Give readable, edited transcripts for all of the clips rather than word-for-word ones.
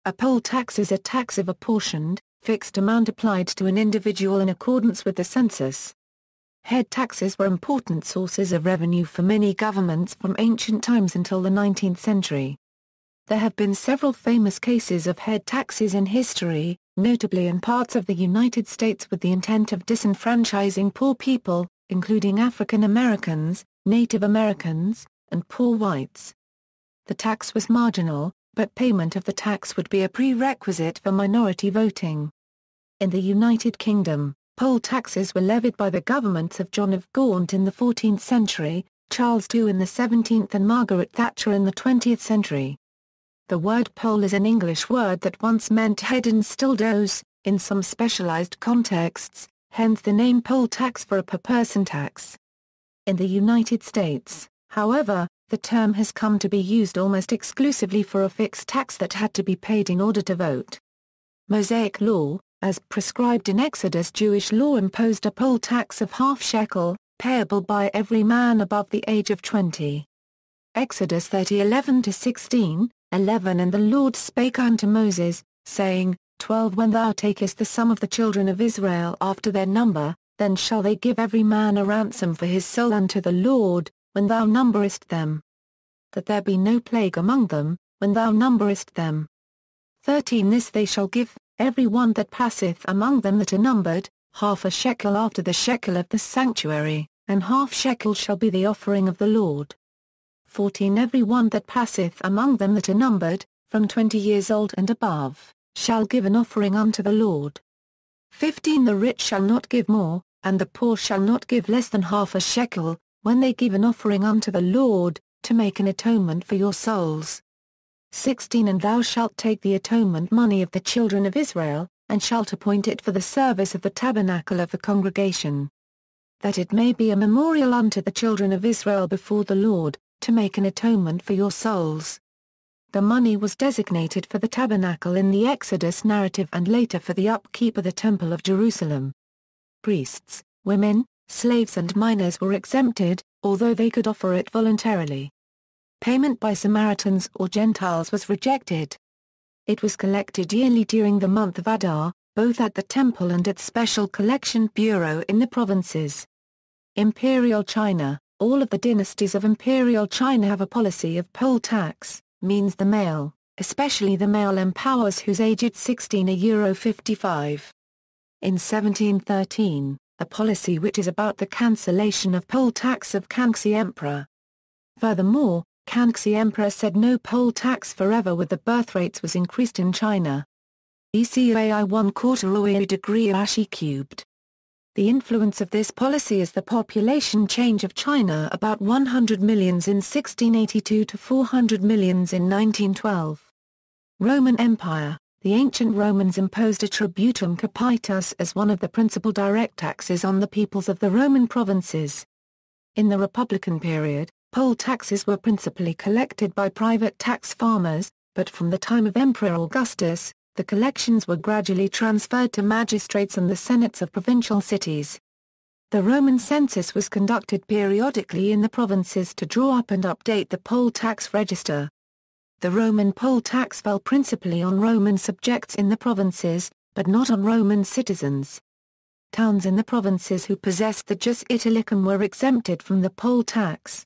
A poll tax is a tax of apportioned, fixed amount applied to an individual in accordance with the census. Head taxes were important sources of revenue for many governments from ancient times until the 19th century. There have been several famous cases of head taxes in history, notably in parts of the United States with the intent of disenfranchising poor people, including African Americans, Native Americans, and poor whites. The tax was marginal, but payment of the tax would be a prerequisite for minority voting. In the United Kingdom, poll taxes were levied by the governments of John of Gaunt in the 14th century, Charles II in the 17th and Margaret Thatcher in the 20th century. The word poll is an English word that once meant head and still does, in some specialized contexts, hence the name poll tax for a per-person tax. In the United States, however, the term has come to be used almost exclusively for a fixed tax that had to be paid in order to vote. Mosaic law, as prescribed in Exodus, Jewish law imposed a poll tax of half shekel, payable by every man above the age of 20. Exodus 30:11-16, 11 And the Lord spake unto Moses, saying, 12 When thou takest the sum of the children of Israel after their number, then shall they give every man a ransom for his soul unto the Lord, when thou numberest them. That there be no plague among them, when thou numberest them. 13 This they shall give, every one that passeth among them that are numbered, half a shekel after the shekel of the sanctuary, and half shekel shall be the offering of the Lord. 14 Every one that passeth among them that are numbered, from 20 years old and above, shall give an offering unto the Lord. 15 The rich shall not give more, and the poor shall not give less than half a shekel, when they give an offering unto the Lord, to make an atonement for your souls. 16 And thou shalt take the atonement money of the children of Israel, and shalt appoint it for the service of the tabernacle of the congregation. That it may be a memorial unto the children of Israel before the Lord, to make an atonement for your souls. The money was designated for the tabernacle in the Exodus narrative and later for the upkeep of the Temple of Jerusalem. Priests, women, slaves and minors were exempted, although they could offer it voluntarily. Payment by Samaritans or Gentiles was rejected. It was collected yearly during the month of Adar, both at the temple and at special collection bureau in the provinces. Imperial China. All of the dynasties of Imperial China have a policy of poll tax, means the male, especially the male empowers whose age at 16 €55. In 1713, a policy which is about the cancellation of poll tax of Kangxi Emperor. Furthermore, Kangxi Emperor said no poll tax forever with the birth rates was increased in China. ECAI 1/4 degree Ashi cubed. The influence of this policy is the population change of China about 100 millions in 1682 to 400 millions in 1912. Roman Empire. The ancient Romans imposed a tributum capitis as one of the principal direct taxes on the peoples of the Roman provinces. In the Republican period, poll taxes were principally collected by private tax farmers, but from the time of Emperor Augustus, the collections were gradually transferred to magistrates and the senates of provincial cities. The Roman census was conducted periodically in the provinces to draw up and update the poll tax register. The Roman poll tax fell principally on Roman subjects in the provinces, but not on Roman citizens. Towns in the provinces who possessed the jus Italicum were exempted from the poll tax.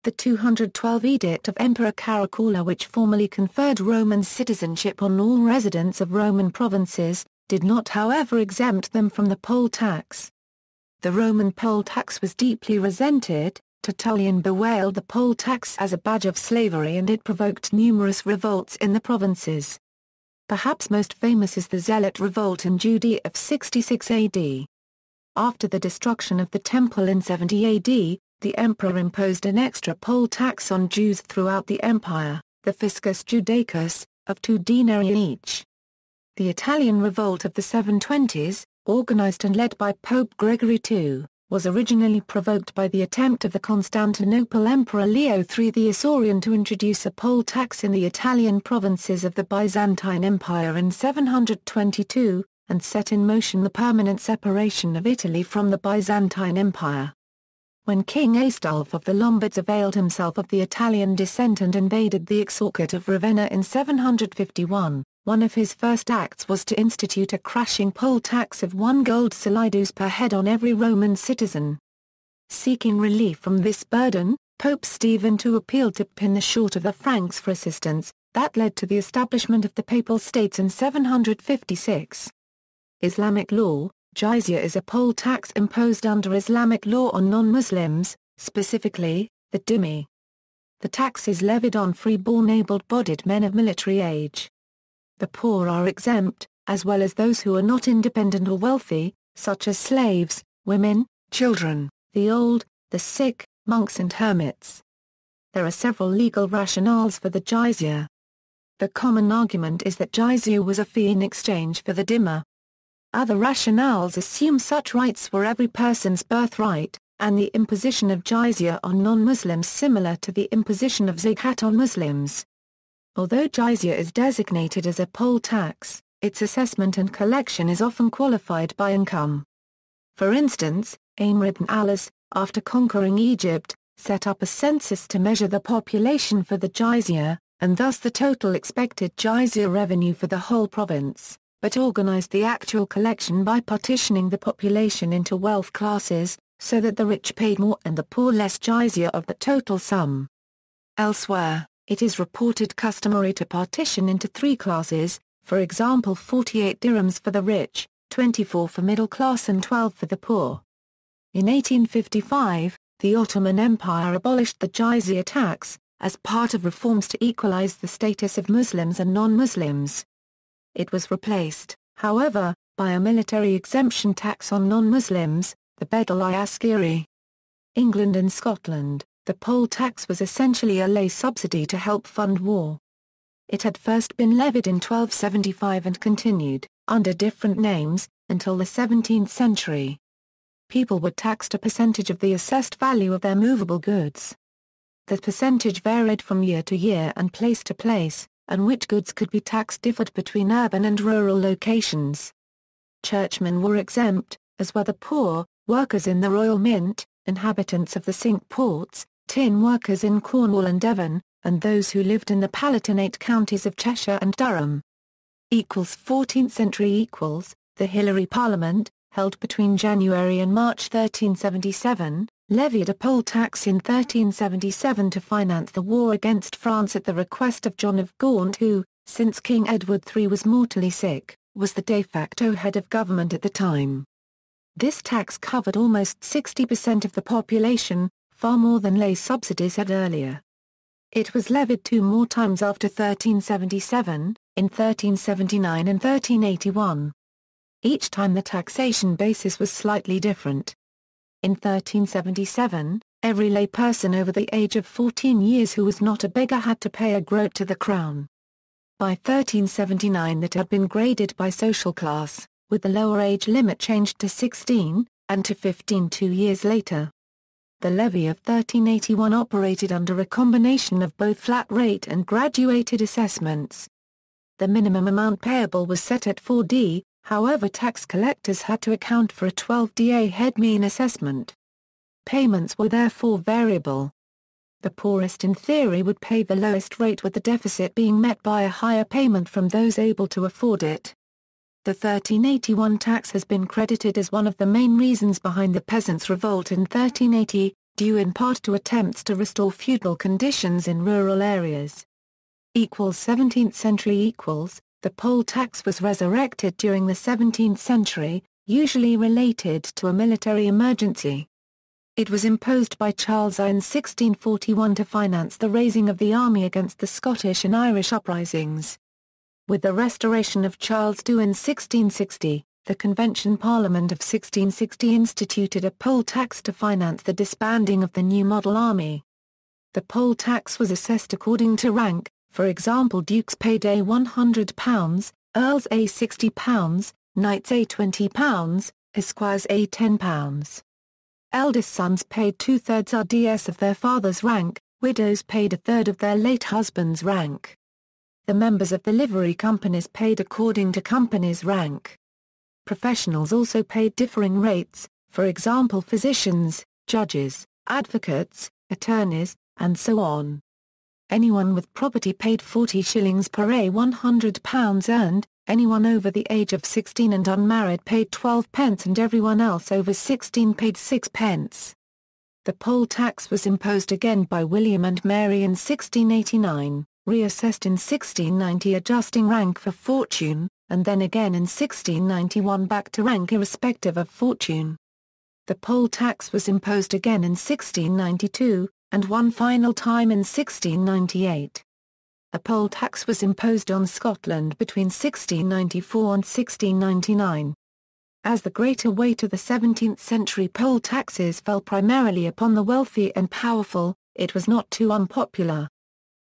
The 212 Edict of Emperor Caracalla, which formally conferred Roman citizenship on all residents of Roman provinces, did not however exempt them from the poll tax. The Roman poll tax was deeply resented. Tertullian bewailed the poll tax as a badge of slavery and it provoked numerous revolts in the provinces. Perhaps most famous is the Zealot Revolt in Judea of 66 AD. After the destruction of the temple in 70 AD, the emperor imposed an extra poll tax on Jews throughout the empire, the fiscus judaicus, of 2 denarii each. The Italian Revolt of the 720s, organized and led by Pope Gregory II, was originally provoked by the attempt of the Constantinople Emperor Leo III the Isaurian to introduce a poll tax in the Italian provinces of the Byzantine Empire in 722, and set in motion the permanent separation of Italy from the Byzantine Empire. When King Aistulf of the Lombards availed himself of the Italian descent and invaded the Exarchate of Ravenna in 751, one of his first acts was to institute a crashing poll tax of 1 gold solidus per head on every Roman citizen. Seeking relief from this burden, Pope Stephen II appealed to Pin short of the Franks for assistance, that led to the establishment of the Papal States in 756. Islamic law. Jizya is a poll tax imposed under Islamic law on non-Muslims, specifically, the dhimmi. The tax is levied on free-born able-bodied men of military age. The poor are exempt, as well as those who are not independent or wealthy, such as slaves, women, children, the old, the sick, monks and hermits. There are several legal rationales for the jizya. The common argument is that jizya was a fee in exchange for the dhimma. Other rationales assume such rights were every person's birthright, and the imposition of jizya on non-Muslims similar to the imposition of zakat on Muslims. Although jizya is designated as a poll tax, its assessment and collection is often qualified by income. For instance, Amr ibn al-As, after conquering Egypt, set up a census to measure the population for the jizya, and thus the total expected jizya revenue for the whole province, but organized the actual collection by partitioning the population into wealth classes, so that the rich paid more and the poor less jizya of the total sum. Elsewhere, it is reported customary to partition into 3 classes, for example 48 dirhams for the rich, 24 for middle class and 12 for the poor. In 1855, the Ottoman Empire abolished the jizya tax, as part of reforms to equalize the status of Muslims and non-Muslims. It was replaced, however, by a military exemption tax on non-Muslims, the Bedel-i-Askeri. England and Scotland, the poll tax was essentially a lay subsidy to help fund war. It had first been levied in 1275 and continued, under different names, until the 17th century. People were taxed a percentage of the assessed value of their movable goods. The percentage varied from year to year and place to place, and which goods could be taxed differed between urban and rural locations. Churchmen were exempt, as were the poor, workers in the Royal Mint, inhabitants of the Cinque Ports, tin workers in Cornwall and Devon, and those who lived in the Palatinate counties of Cheshire and Durham. 14th century the Hilary Parliament, held between January and March 1377, levied a poll tax in 1377 to finance the war against France at the request of John of Gaunt who, since King Edward III was mortally sick, was the de facto head of government at the time. This tax covered almost 60% of the population, far more than lay subsidies had earlier. It was levied 2 more times after 1377, in 1379 and 1381. Each time the taxation basis was slightly different. In 1377, every lay person over the age of 14 years who was not a beggar had to pay a groat to the crown. By 1379 that had been graded by social class, with the lower age limit changed to 16, and to 15 2 years later. The levy of 1381 operated under a combination of both flat rate and graduated assessments. The minimum amount payable was set at 4d, however tax collectors had to account for a 12d head mean assessment. Payments were therefore variable. The poorest in theory would pay the lowest rate with the deficit being met by a higher payment from those able to afford it. The 1381 tax has been credited as one of the main reasons behind the Peasants' Revolt in 1380, due in part to attempts to restore feudal conditions in rural areas. 17th century the poll tax was resurrected during the 17th century, usually related to a military emergency. It was imposed by Charles I in 1641 to finance the raising of the army against the Scottish and Irish uprisings. With the restoration of Charles II in 1660, the Convention Parliament of 1660 instituted a poll tax to finance the disbanding of the new model army. The poll tax was assessed according to rank, for example dukes paid £100, earls £60, knights £20, esquires £10. Eldest sons paid 2/3 RDS of their father's rank, widows paid 1/3 of their late husband's rank. The members of the livery companies paid according to company's rank. Professionals also paid differing rates, for example physicians, judges, advocates, attorneys, and so on. Anyone with property paid 40 shillings per a £100 earned, anyone over the age of 16 and unmarried paid 12 pence and everyone else over 16 paid 6 pence. The poll tax was imposed again by William and Mary in 1689, reassessed in 1690 adjusting rank for fortune, and then again in 1691 back to rank irrespective of fortune. The poll tax was imposed again in 1692, and one final time in 1698. A poll tax was imposed on Scotland between 1694 and 1699. As the greater weight of the 17th century poll taxes fell primarily upon the wealthy and powerful, it was not too unpopular.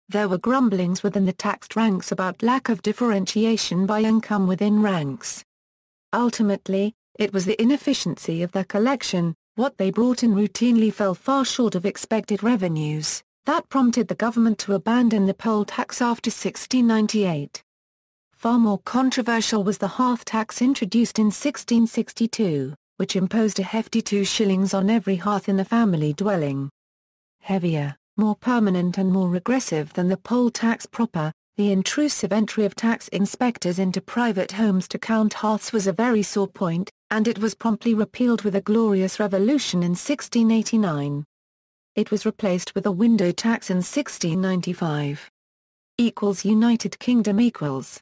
There were grumblings within the taxed ranks about lack of differentiation by income within ranks. Ultimately, it was the inefficiency of their collection, what they brought in routinely fell far short of expected revenues, that prompted the government to abandon the poll tax after 1698. Far more controversial was the hearth tax introduced in 1662, which imposed a hefty 2 shillings on every hearth in a family dwelling. Heavier, more permanent and more regressive than the poll tax proper, the intrusive entry of tax inspectors into private homes to count hearths was a very sore point, and it was promptly repealed with a glorious revolution in 1689. It was replaced with a window tax in 1695. United Kingdom equals.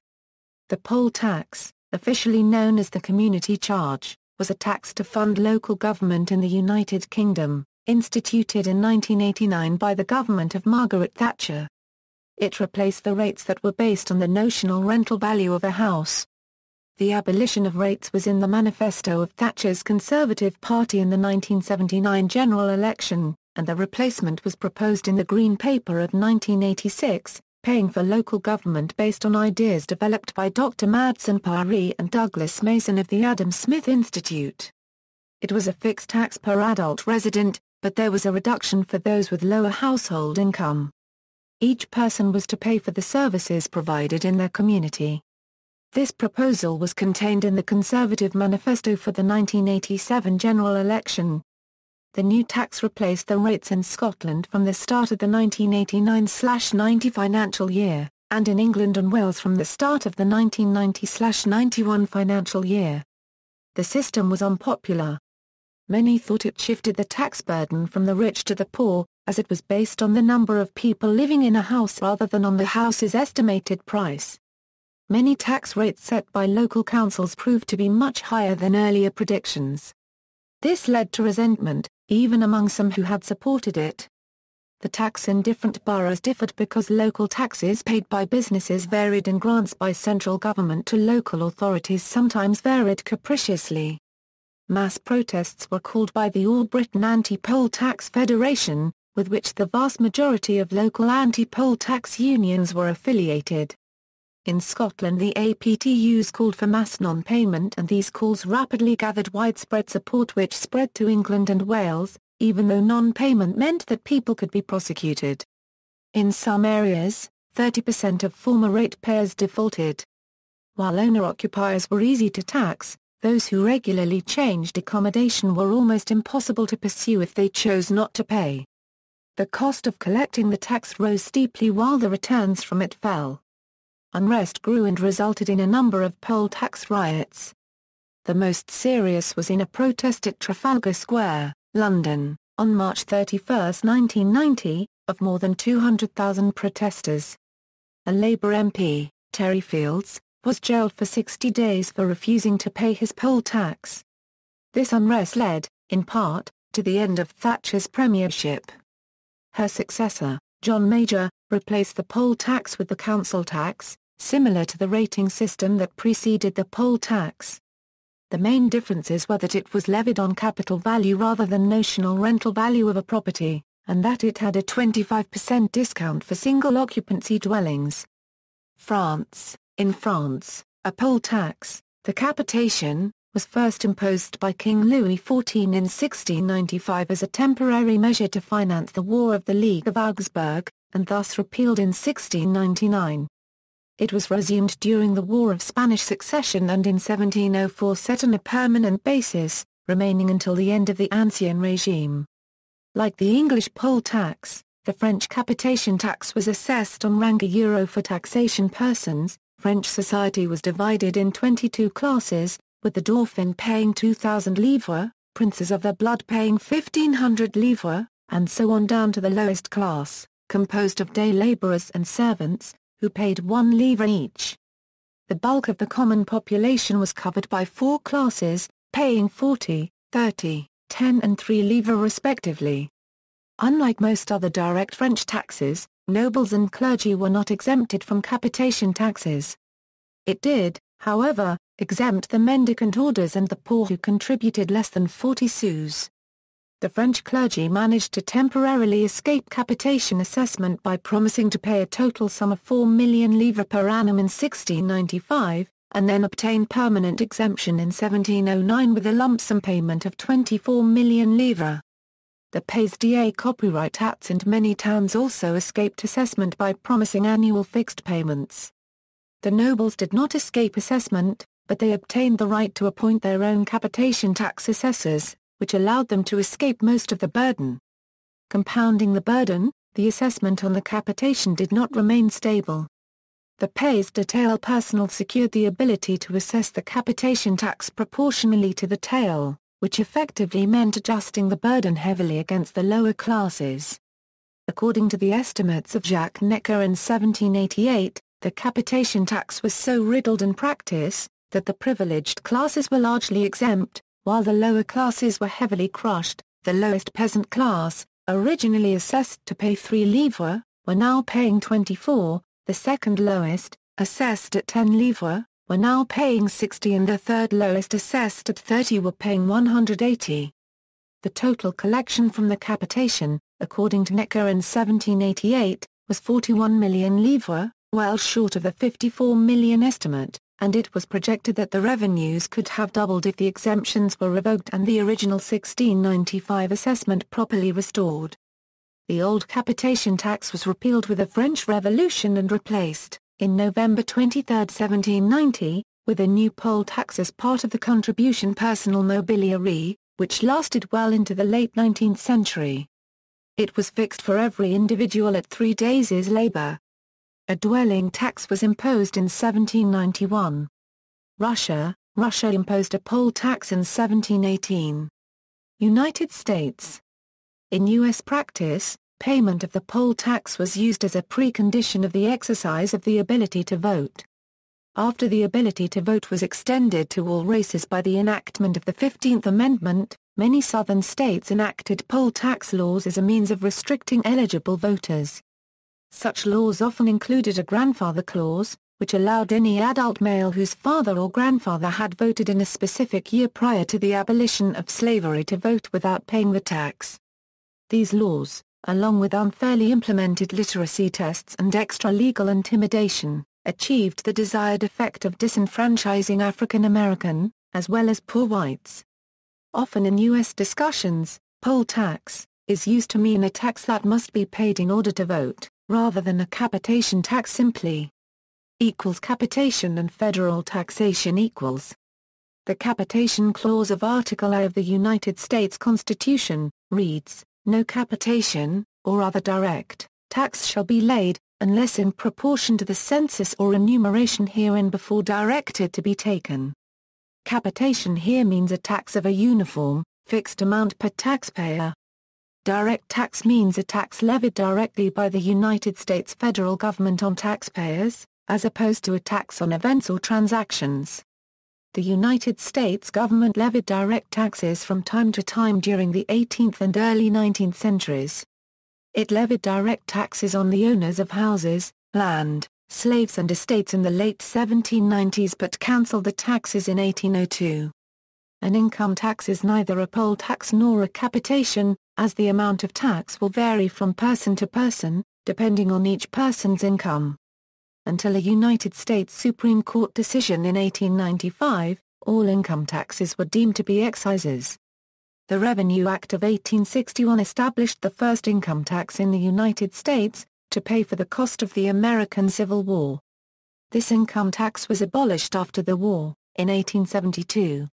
The poll tax, officially known as the community charge, was a tax to fund local government in the United Kingdom, instituted in 1989 by the government of Margaret Thatcher. It replaced the rates that were based on the notional rental value of a house. The abolition of rates was in the manifesto of Thatcher's Conservative Party in the 1979 general election, and the replacement was proposed in the Green Paper of 1986, paying for local government based on ideas developed by Dr. Madsen Paree and Douglas Mason of the Adam Smith Institute. It was a fixed tax per adult resident, but there was a reduction for those with lower household income. Each person was to pay for the services provided in their community. This proposal was contained in the Conservative Manifesto for the 1987 general election. The new tax replaced the rates in Scotland from the start of the 1989/90 financial year, and in England and Wales from the start of the 1990/91 financial year. The system was unpopular. Many thought it shifted the tax burden from the rich to the poor, as it was based on the number of people living in a house rather than on the house's estimated price. Many tax rates set by local councils proved to be much higher than earlier predictions. This led to resentment, even among some who had supported it. The tax in different boroughs differed because local taxes paid by businesses varied and grants by central government to local authorities sometimes varied capriciously. Mass protests were called by the All Britain Anti-Poll Tax Federation, with which the vast majority of local anti-poll tax unions were affiliated. In Scotland the APTUs called for mass non-payment and these calls rapidly gathered widespread support which spread to England and Wales, even though non-payment meant that people could be prosecuted. In some areas, 30% of former ratepayers defaulted. While owner-occupiers were easy to tax, those who regularly changed accommodation were almost impossible to pursue if they chose not to pay. The cost of collecting the tax rose steeply while the returns from it fell. Unrest grew and resulted in a number of poll tax riots. The most serious was in a protest at Trafalgar Square, London, on March 31, 1990, of more than 200,000 protesters. A Labour MP, Terry Fields, was jailed for 60 days for refusing to pay his poll tax. This unrest led, in part, to the end of Thatcher's premiership. Her successor, John Major, replaced the poll tax with the council tax, similar to the rating system that preceded the poll tax. The main differences were that it was levied on capital value rather than notional rental value of a property, and that it had a 25% discount for single-occupancy dwellings. France. In France, a poll tax, the capitation, was first imposed by King Louis XIV in 1695 as a temporary measure to finance the War of the League of Augsburg, and thus repealed in 1699. It was resumed during the War of Spanish Succession and in 1704 set on a permanent basis, remaining until the end of the Ancien regime. Like the English poll tax, The French capitation tax was assessed on rank euro for taxation persons. French society was divided in 22 classes, with the Dauphin paying 2,000 livres, princes of the blood paying 1,500 livres, and so on down to the lowest class, composed of day labourers and servants, who paid 1 livre each. The bulk of the common population was covered by 4 classes, paying 40, 30, 10 and 3 livres respectively. Unlike most other direct French taxes, nobles and clergy were not exempted from capitation taxes. It did, however, exempt the mendicant orders and the poor who contributed less than 40 sous. The French clergy managed to temporarily escape capitation assessment by promising to pay a total sum of 4 million livres per annum in 1695, and then obtained permanent exemption in 1709 with a lump sum payment of 24 million livres. The Pays des copyright tax and many towns also escaped assessment by promising annual fixed payments. The nobles did not escape assessment, but they obtained the right to appoint their own capitation tax assessors, which allowed them to escape most of the burden. Compounding the burden, the assessment on the capitation did not remain stable. The Pays des personnel secured the ability to assess the capitation tax proportionally to the taille, which effectively meant adjusting the burden heavily against the lower classes. According to the estimates of Jacques Necker in 1788, the capitation tax was so riddled in practice, that the privileged classes were largely exempt, while the lower classes were heavily crushed. The lowest peasant class, originally assessed to pay 3 livres, were now paying 24, the second lowest, assessed at 10 livres, were now paying 60 and the third lowest assessed at 30 were paying 180. The total collection from the capitation, according to Necker in 1788, was 41 million livres, well short of the 54 million estimate, and it was projected that the revenues could have doubled if the exemptions were revoked and the original 1695 assessment properly restored. The old capitation tax was repealed with the French Revolution and replaced, in November 23, 1790, with a new poll tax as part of the contribution personnel mobiliaire, which lasted well into the late 19th century. It was fixed for every individual at 3 days' labor. A dwelling tax was imposed in 1791. Russia imposed a poll tax in 1718. United States. In U.S. practice, payment of the poll tax was used as a precondition of the exercise of the ability to vote. After the ability to vote was extended to all races by the enactment of the 15th Amendment, many Southern states enacted poll tax laws as a means of restricting eligible voters. Such laws often included a grandfather clause, which allowed any adult male whose father or grandfather had voted in a specific year prior to the abolition of slavery to vote without paying the tax. These laws, along with unfairly implemented literacy tests and extra-legal intimidation, achieved the desired effect of disenfranchising African American, as well as poor whites. Often in U.S. discussions, poll tax is used to mean a tax that must be paid in order to vote, rather than a capitation tax simply. Capitation and federal taxation equals. The capitation clause of Article I of the United States Constitution reads, "No capitation, or other direct, tax shall be laid, unless in proportion to the census or enumeration herein before directed to be taken." Capitation here means a tax of a uniform, fixed amount per taxpayer. Direct tax means a tax levied directly by the United States federal government on taxpayers, as opposed to a tax on events or transactions. The United States government levied direct taxes from time to time during the 18th and early 19th centuries. It levied direct taxes on the owners of houses, land, slaves and estates in the late 1790s but cancelled the taxes in 1802. An income tax is neither a poll tax nor a capitation, as the amount of tax will vary from person to person, depending on each person's income. Until a United States Supreme Court decision in 1895, all income taxes were deemed to be excises. The Revenue Act of 1861 established the first income tax in the United States, to pay for the cost of the American Civil War. This income tax was abolished after the war, in 1872.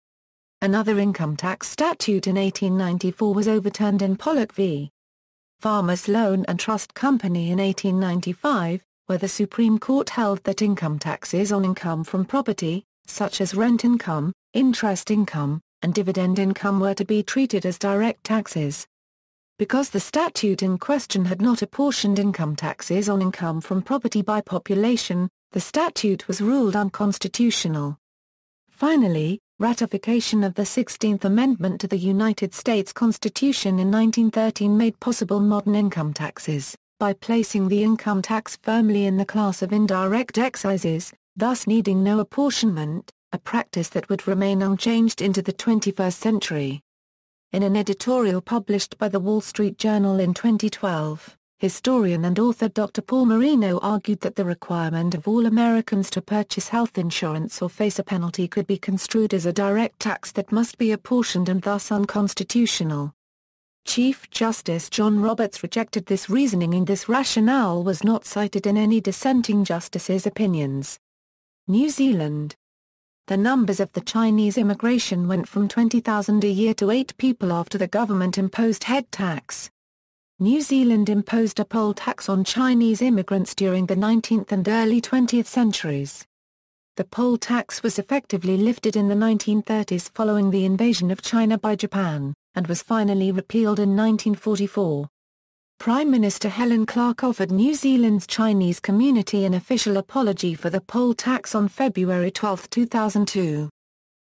Another income tax statute in 1894 was overturned in Pollock v. Farmers Loan and Trust Company in 1895, where the Supreme Court held that income taxes on income from property, such as rent income, interest income, and dividend income were to be treated as direct taxes. Because the statute in question had not apportioned income taxes on income from property by population, the statute was ruled unconstitutional. Finally, ratification of the 16th Amendment to the United States Constitution in 1913 made possible modern income taxes, by placing the income tax firmly in the class of indirect excises, thus needing no apportionment, a practice that would remain unchanged into the 21st century. In an editorial published by the Wall Street Journal in 2012, historian and author Dr. Paul Marino argued that the requirement of all Americans to purchase health insurance or face a penalty could be construed as a direct tax that must be apportioned and thus unconstitutional. Chief Justice John Roberts rejected this reasoning, and this rationale was not cited in any dissenting justices' opinions. New Zealand. The numbers of the Chinese immigration went from 20,000 a year to 8 people after the government imposed head tax. New Zealand imposed a poll tax on Chinese immigrants during the 19th and early 20th centuries. The poll tax was effectively lifted in the 1930s following the invasion of China by Japan, and was finally repealed in 1944. Prime Minister Helen Clark offered New Zealand's Chinese community an official apology for the poll tax on February 12, 2002.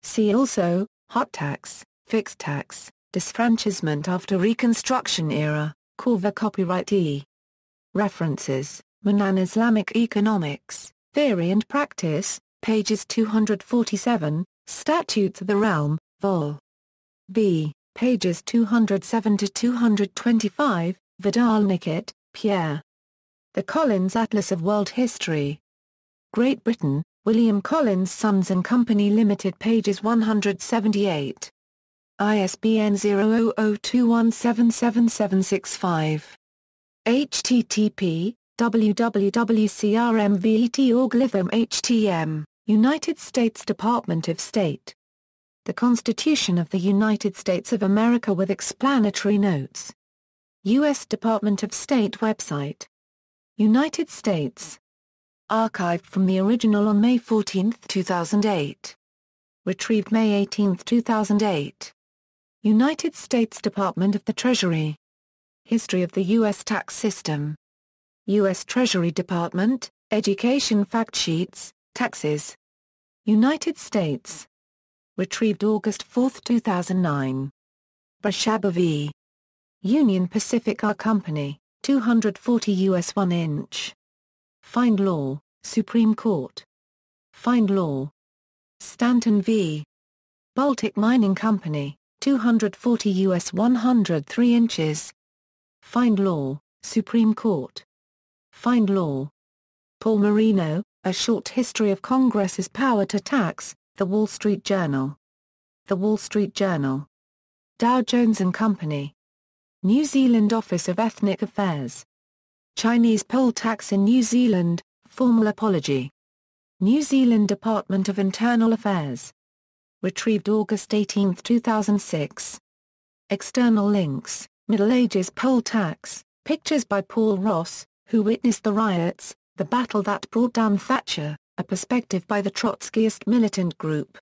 See also, hot tax, fixed tax, disfranchisement after Reconstruction era. Corva Copyright E. References, Manan Islamic Economics, Theory and Practice, pages 247, Statutes of the Realm, Vol. B, pages 207-225, Vidal-Nicotte, Pierre. The Collins Atlas of World History. Great Britain, William Collins Sons and Company Limited, pages 178. ISBN 0002177765. http www.crmvet.org Lytham HTM, United States Department of State. The Constitution of the United States of America with explanatory notes. U.S. Department of State website. United States. Archived from the original on May 14, 2008. Retrieved May 18, 2008. United States Department of the Treasury. History of the U.S. tax system. U.S. Treasury Department, Education Fact Sheets, Taxes. United States. Retrieved August 4, 2009. Brashaba v. Union Pacific R Company, 240 U.S. 1-inch. Find Law, Supreme Court. Find Law. Stanton v. Baltic Mining Company, 240 U.S. 103 inches. Find Law, Supreme Court. Find Law. Paul Marino, A Short History of Congress's Power to Tax, The Wall Street Journal. The Wall Street Journal. Dow Jones and Company. New Zealand Office of Ethnic Affairs. Chinese poll tax in New Zealand, formal apology. New Zealand Department of Internal Affairs. Retrieved August 18, 2006. External links, Middle Ages poll tax, pictures by Paul Ross, who witnessed the riots, the battle that brought down Thatcher, a perspective by the Trotskyist militant group.